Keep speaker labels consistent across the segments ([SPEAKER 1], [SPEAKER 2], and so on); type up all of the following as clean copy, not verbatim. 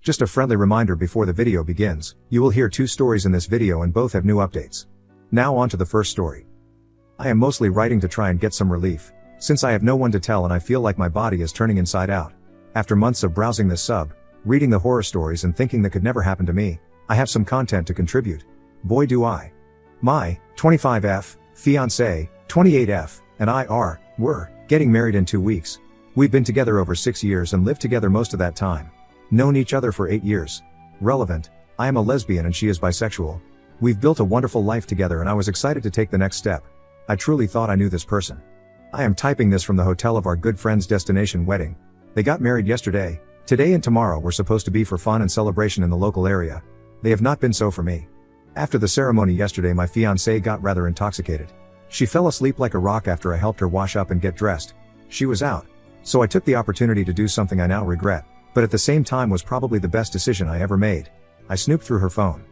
[SPEAKER 1] Just a friendly reminder before the video begins, you will hear 2 stories in this video and both have new updates. Now on to the first story. I am mostly writing to try and get some relief, since I have no one to tell and I feel like my body is turning inside out. After months of browsing this sub, reading the horror stories and thinking that could never happen to me, I have some content to contribute. Boy do I. My 25F, fiancé, 28F, and I were getting married in 2 weeks. We've been together over 6 years and lived together most of that time. Known each other for 8 years. Relevant, I am a lesbian and she is bisexual. We've built a wonderful life together and I was excited to take the next step. I truly thought I knew this person. I am typing this from the hotel of our good friend's destination wedding. They got married yesterday. Today and tomorrow were supposed to be for fun and celebration in the local area. They have not been so for me. After the ceremony yesterday, my fiancé got rather intoxicated. She fell asleep like a rock after I helped her wash up and get dressed. She was out. So I took the opportunity to do something I now regret, but at the same time was probably the best decision I ever made. I snooped through her phone.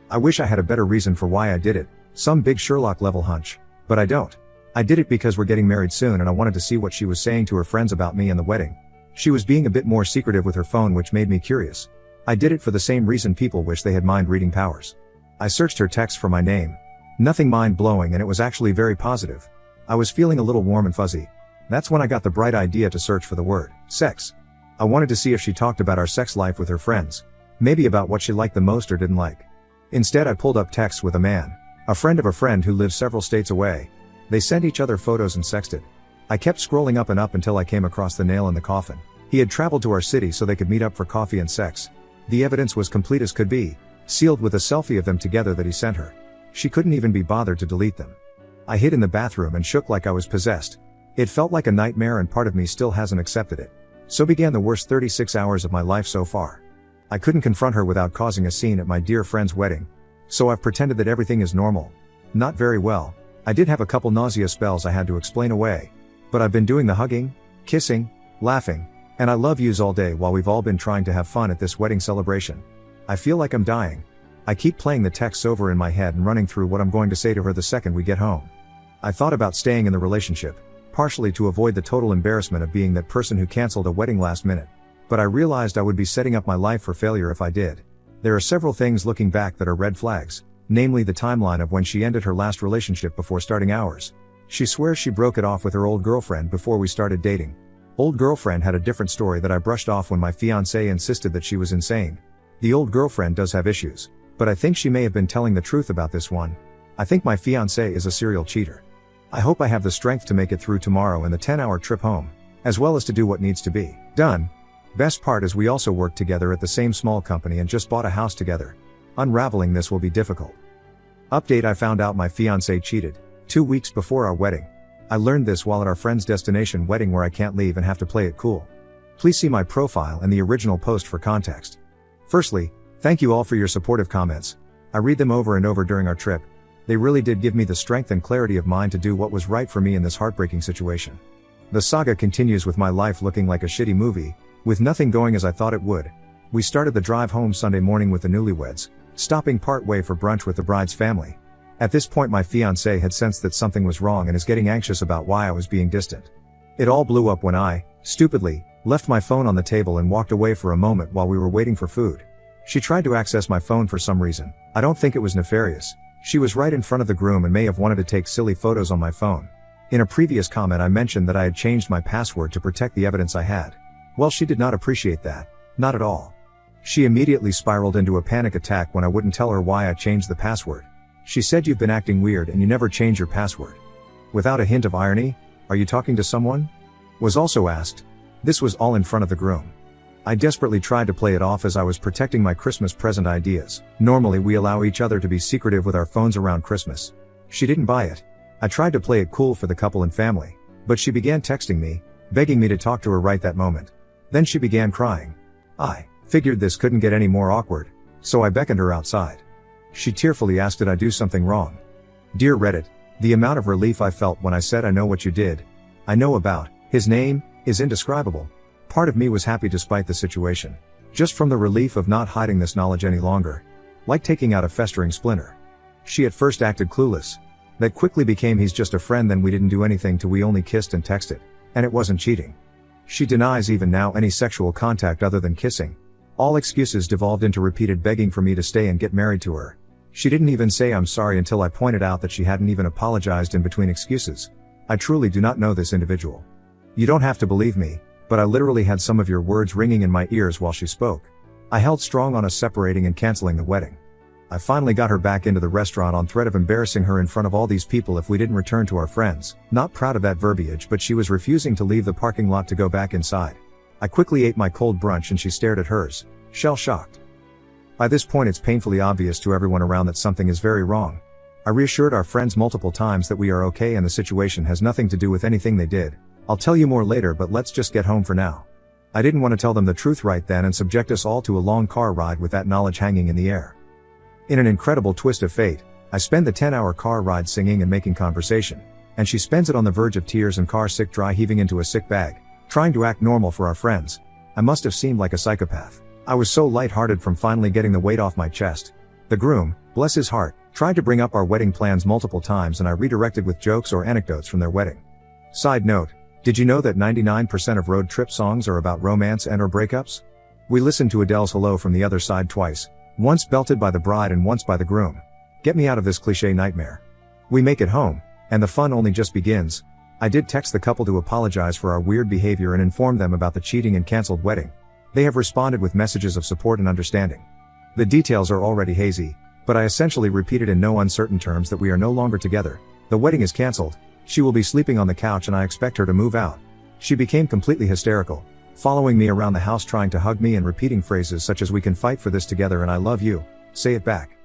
[SPEAKER 1] I wish I had a better reason for why I did it, some big Sherlock level hunch, but I don't. I did it because we're getting married soon and I wanted to see what she was saying to her friends about me and the wedding. She was being a bit more secretive with her phone, which made me curious. I did it for the same reason people wish they had mind-reading powers. I searched her text for my name. Nothing mind-blowing and it was actually very positive. I was feeling a little warm and fuzzy. That's when I got the bright idea to search for the word sex. I wanted to see if she talked about our sex life with her friends. Maybe about what she liked the most or didn't like. Instead I pulled up texts with a man, a friend of a friend who lives several states away. They sent each other photos and sexted. I kept scrolling up and up until I came across the nail in the coffin. He had traveled to our city so they could meet up for coffee and sex. The evidence was complete as could be, sealed with a selfie of them together that he sent her. She couldn't even be bothered to delete them. I hid in the bathroom and shook like I was possessed. It felt like a nightmare and part of me still hasn't accepted it. So began the worst 36 hours of my life so far. I couldn't confront her without causing a scene at my dear friend's wedding. So I've pretended that everything is normal. Not very well. I did have a couple nausea spells I had to explain away. But I've been doing the hugging, kissing, laughing, and I love yous all day while we've all been trying to have fun at this wedding celebration. I feel like I'm dying. I keep playing the texts over in my head and running through what I'm going to say to her the second we get home. I thought about staying in the relationship, partially to avoid the total embarrassment of being that person who canceled a wedding last minute. But I realized I would be setting up my life for failure if I did. There are several things looking back that are red flags, namely the timeline of when she ended her last relationship before starting ours. She swears she broke it off with her old girlfriend before we started dating. Old girlfriend had a different story that I brushed off when my fiancé insisted that she was insane. The old girlfriend does have issues, but I think she may have been telling the truth about this one. I think my fiancé is a serial cheater. I hope I have the strength to make it through tomorrow and the 10-hour trip home, as well as to do what needs to be done. Best part is we also work together at the same small company and just bought a house together. Unraveling this will be difficult. Update: I found out my fiancé cheated 2 weeks before our wedding. I learned this while at our friend's destination wedding where I can't leave and have to play it cool. Please see my profile and the original post for context. Firstly, thank you all for your supportive comments. I read them over and over during our trip. They really did give me the strength and clarity of mind to do what was right for me in this heartbreaking situation. The saga continues with my life looking like a shitty movie, with nothing going as I thought it would. We started the drive home Sunday morning with the newlyweds, stopping part way for brunch with the bride's family. At this point my fiancé had sensed that something was wrong and is getting anxious about why I was being distant. It all blew up when I, stupidly, left my phone on the table and walked away for a moment while we were waiting for food. She tried to access my phone for some reason. I don't think it was nefarious. She was right in front of the groom and may have wanted to take silly photos on my phone. In a previous comment I mentioned that I had changed my password to protect the evidence I had. Well, she did not appreciate that. Not at all. She immediately spiraled into a panic attack when I wouldn't tell her why I changed the password. She said, "You've been acting weird and you never change your password." Without a hint of irony, "Are you talking to someone?" was also asked. This was all in front of the groom. I desperately tried to play it off as I was protecting my Christmas present ideas. Normally we allow each other to be secretive with our phones around Christmas. She didn't buy it. I tried to play it cool for the couple and family, but she began texting me, begging me to talk to her right that moment. Then she began crying. I figured this couldn't get any more awkward, so I beckoned her outside. She tearfully asked, "Did I do something wrong?" Dear Reddit, the amount of relief I felt when I said I know what you did. I know about his name is indescribable. Part of me was happy despite the situation. Just from the relief of not hiding this knowledge any longer. Like taking out a festering splinter. She at first acted clueless. That quickly became he's just a friend, then we didn't do anything till we only kissed and texted. And it wasn't cheating. She denies even now any sexual contact other than kissing. All excuses devolved into repeated begging for me to stay and get married to her. She didn't even say I'm sorry until I pointed out that she hadn't even apologized in between excuses. I truly do not know this individual. You don't have to believe me, but I literally had some of your words ringing in my ears while she spoke. I held strong on us separating and canceling the wedding. I finally got her back into the restaurant on threat of embarrassing her in front of all these people if we didn't return to our friends. Not proud of that verbiage, but she was refusing to leave the parking lot to go back inside. I quickly ate my cold brunch and she stared at hers, shell-shocked. By this point it's painfully obvious to everyone around that something is very wrong. I reassured our friends multiple times that we are okay and the situation has nothing to do with anything they did. I'll tell you more later, but let's just get home for now. I didn't want to tell them the truth right then and subject us all to a long car ride with that knowledge hanging in the air. In an incredible twist of fate, I spend the 10-hour car ride singing and making conversation, and she spends it on the verge of tears and car sick dry heaving into a sick bag, trying to act normal for our friends. I must have seemed like a psychopath. I was so lighthearted from finally getting the weight off my chest. The groom, bless his heart, tried to bring up our wedding plans multiple times and I redirected with jokes or anecdotes from their wedding. Side note, did you know that 99% of road trip songs are about romance and or breakups? We listened to Adele's Hello from the Other Side twice, once belted by the bride and once by the groom. Get me out of this cliché nightmare. We make it home, and the fun only just begins. I did text the couple to apologize for our weird behavior and inform them about the cheating and cancelled wedding. They have responded with messages of support and understanding. The details are already hazy, but I essentially repeated in no uncertain terms that we are no longer together. The wedding is cancelled. She will be sleeping on the couch and I expect her to move out. She became completely hysterical, following me around the house trying to hug me and repeating phrases such as "we can fight for this together" and "I love you, say it back."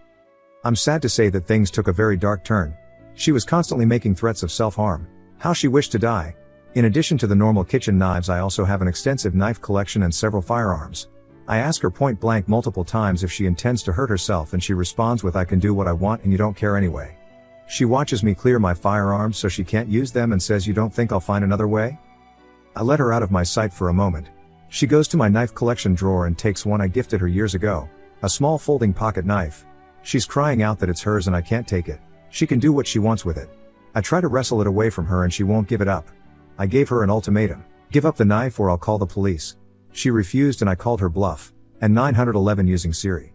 [SPEAKER 1] I'm sad to say that things took a very dark turn. She was constantly making threats of self-harm, how she wished to die. In addition to the normal kitchen knives, I also have an extensive knife collection and several firearms. I ask her point blank multiple times if she intends to hurt herself and she responds with "I can do what I want and you don't care anyway." She watches me clear my firearms so she can't use them and says, "You don't think I'll find another way?" I let her out of my sight for a moment. She goes to my knife collection drawer and takes one I gifted her years ago, a small folding pocket knife. She's crying out that it's hers and I can't take it. She can do what she wants with it. I try to wrestle it away from her and she won't give it up. I gave her an ultimatum: give up the knife or I'll call the police. She refused and I called her bluff, and 911 using Siri.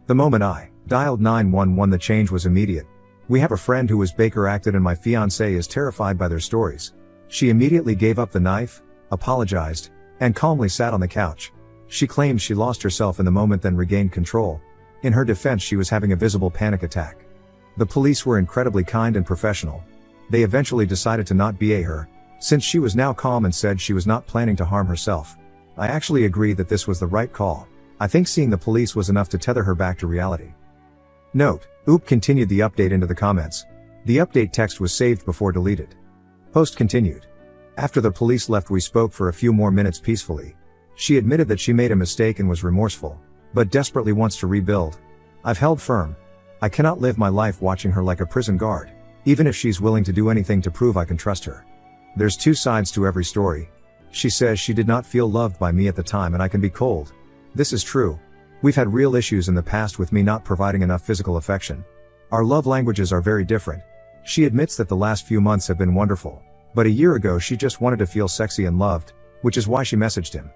[SPEAKER 1] The moment I dialed 911, the change was immediate. We have a friend who was Baker acted and my fiancé is terrified by their stories. She immediately gave up the knife, apologized, and calmly sat on the couch. She claims she lost herself in the moment then regained control. In her defense, she was having a visible panic attack. The police were incredibly kind and professional. They eventually decided to not BA her, since she was now calm and said she was not planning to harm herself. I actually agree that this was the right call. I think seeing the police was enough to tether her back to reality. Note, Oop continued the update into the comments. The update text was saved before deleted. Post continued. After the police left, we spoke for a few more minutes peacefully. She admitted that she made a mistake and was remorseful, but desperately wants to rebuild. I've held firm. I cannot live my life watching her like a prison guard, even if she's willing to do anything to prove I can trust her. There's two sides to every story. She says she did not feel loved by me at the time and I can be cold. This is true. We've had real issues in the past with me not providing enough physical affection. Our love languages are very different. She admits that the last few months have been wonderful, but a year ago she just wanted to feel sexy and loved, which is why she messaged him.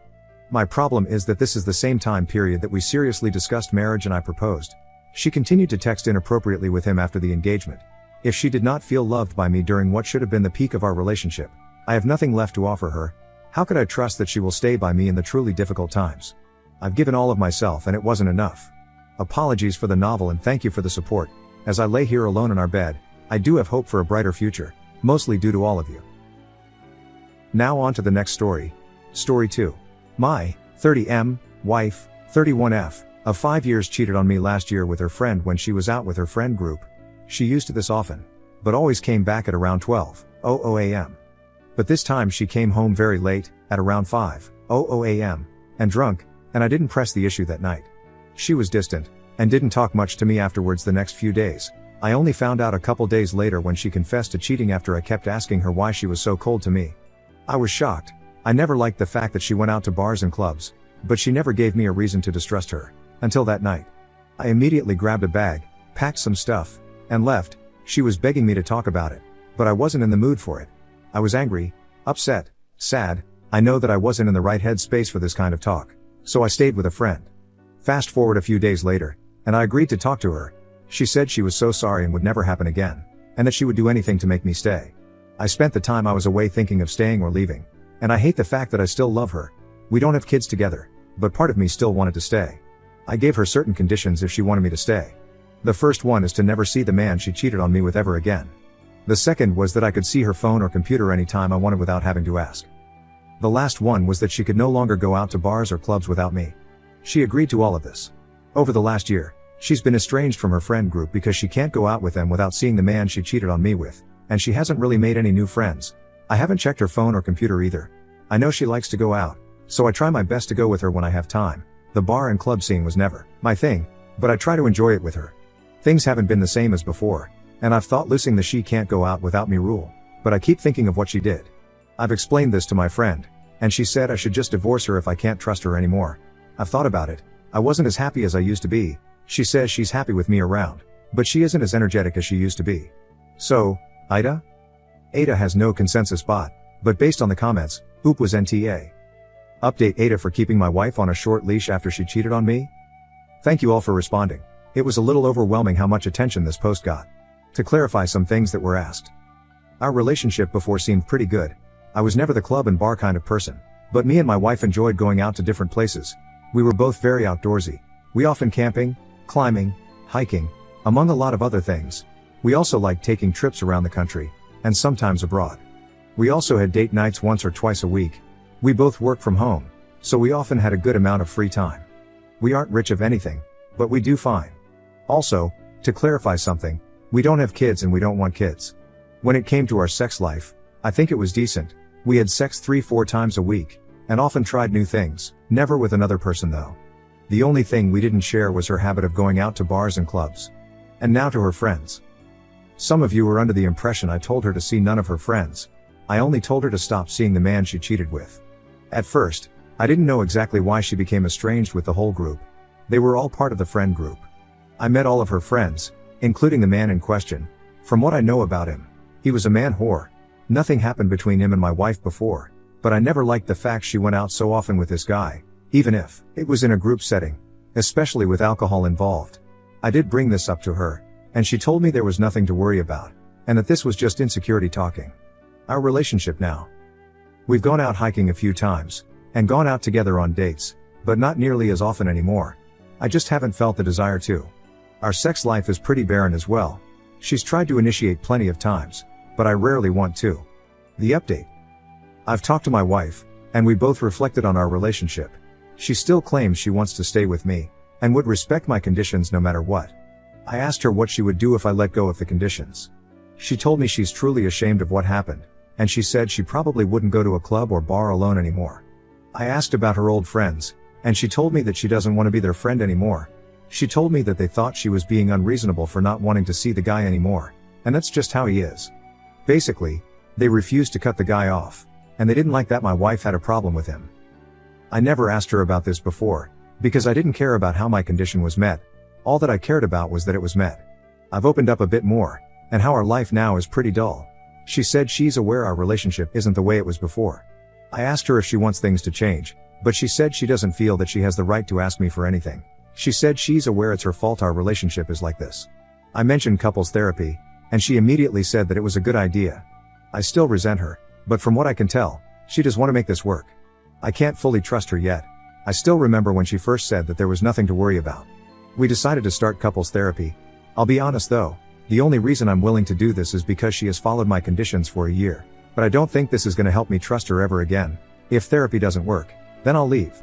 [SPEAKER 1] My problem is that this is the same time period that we seriously discussed marriage and I proposed. She continued to text inappropriately with him after the engagement. If she did not feel loved by me during what should have been the peak of our relationship, I have nothing left to offer her. How could I trust that she will stay by me in the truly difficult times? I've given all of myself and it wasn't enough. Apologies for the novel and thank you for the support. As I lay here alone in our bed, I do have hope for a brighter future, mostly due to all of you. Now on to the next story. Story 2. My 30M wife, 31F, of 5 years cheated on me last year with her friend when she was out with her friend group. She used to this often, but always came back at around 12:00 a.m. But this time she came home very late, at around 5:00 a.m., and drunk, and I didn't press the issue that night. She was distant, and didn't talk much to me afterwards the next few days. I only found out a couple days later when she confessed to cheating after I kept asking her why she was so cold to me. I was shocked. I never liked the fact that she went out to bars and clubs, but she never gave me a reason to distrust her, until that night. I immediately grabbed a bag, packed some stuff, and left. She was begging me to talk about it, but I wasn't in the mood for it. I was angry, upset, sad. I know that I wasn't in the right headspace for this kind of talk. So I stayed with a friend. Fast forward a few days later, and I agreed to talk to her. She said she was so sorry and would never happen again, and that she would do anything to make me stay. I spent the time I was away thinking of staying or leaving, and I hate the fact that I still love her. We don't have kids together, but part of me still wanted to stay. I gave her certain conditions if she wanted me to stay. The first one is to never see the man she cheated on me with ever again. The second was that I could see her phone or computer anytime I wanted without having to ask. The last one was that she could no longer go out to bars or clubs without me. She agreed to all of this. Over the last year, she's been estranged from her friend group because she can't go out with them without seeing the man she cheated on me with, and she hasn't really made any new friends. I haven't checked her phone or computer either. I know she likes to go out, so I try my best to go with her when I have time. The bar and club scene was never my thing, but I try to enjoy it with her. Things haven't been the same as before, and I've thought losing the she can't go out without me rule, but I keep thinking of what she did. I've explained this to my friend, and she said I should just divorce her if I can't trust her anymore. I've thought about it. I wasn't as happy as I used to be. She says she's happy with me around, but she isn't as energetic as she used to be. So, Ida? Ada has no consensus bot, but based on the comments, oop was NTA. Update Ada for keeping my wife on a short leash after she cheated on me? Thank you all for responding. It was a little overwhelming how much attention this post got. To clarify some things that were asked. Our relationship before seemed pretty good. I was never the club and bar kind of person, but me and my wife enjoyed going out to different places. We were both very outdoorsy. We often camping, climbing, hiking, among a lot of other things. We also liked taking trips around the country, and sometimes abroad. We also had date nights once or twice a week. We both work from home, so we often had a good amount of free time. We aren't rich of anything, but we do fine. Also, to clarify something, we don't have kids and we don't want kids. When it came to our sex life, I think it was decent. We had sex 3-4 times a week, and often tried new things, never with another person though. The only thing we didn't share was her habit of going out to bars and clubs. And now to her friends. Some of you were under the impression I told her to see none of her friends. I only told her to stop seeing the man she cheated with. At first, I didn't know exactly why she became estranged with the whole group. They were all part of the friend group. I met all of her friends, including the man in question. From what I know about him, he was a man whore. Nothing happened between him and my wife before, but I never liked the fact she went out so often with this guy, even if it was in a group setting, especially with alcohol involved. I did bring this up to her, and she told me there was nothing to worry about, and that this was just insecurity talking. Our relationship now. We've gone out hiking a few times, and gone out together on dates, but not nearly as often anymore. I just haven't felt the desire to. Our sex life is pretty barren as well. She's tried to initiate plenty of times, but I rarely want to. The update. I've talked to my wife, and we both reflected on our relationship. She still claims she wants to stay with me, and would respect my conditions no matter what. I asked her what she would do if I let go of the conditions. She told me she's truly ashamed of what happened, and she said she probably wouldn't go to a club or bar alone anymore. I asked about her old friends, and she told me that she doesn't want to be their friend anymore. She told me that they thought she was being unreasonable for not wanting to see the guy anymore, and that's just how he is. Basically, they refused to cut the guy off, and they didn't like that my wife had a problem with him. I never asked her about this before, because I didn't care about how my condition was met. All that I cared about was that it was met. I've opened up a bit more, and how our life now is pretty dull. She said she's aware our relationship isn't the way it was before. I asked her if she wants things to change, but she said she doesn't feel that she has the right to ask me for anything. She said she's aware it's her fault our relationship is like this. I mentioned couples therapy, and she immediately said that it was a good idea. I still resent her, but from what I can tell, she does want to make this work. I can't fully trust her yet. I still remember when she first said that there was nothing to worry about. We decided to start couples therapy. I'll be honest though, the only reason I'm willing to do this is because she has followed my conditions for a year, but I don't think this is going to help me trust her ever again. If therapy doesn't work, then I'll leave.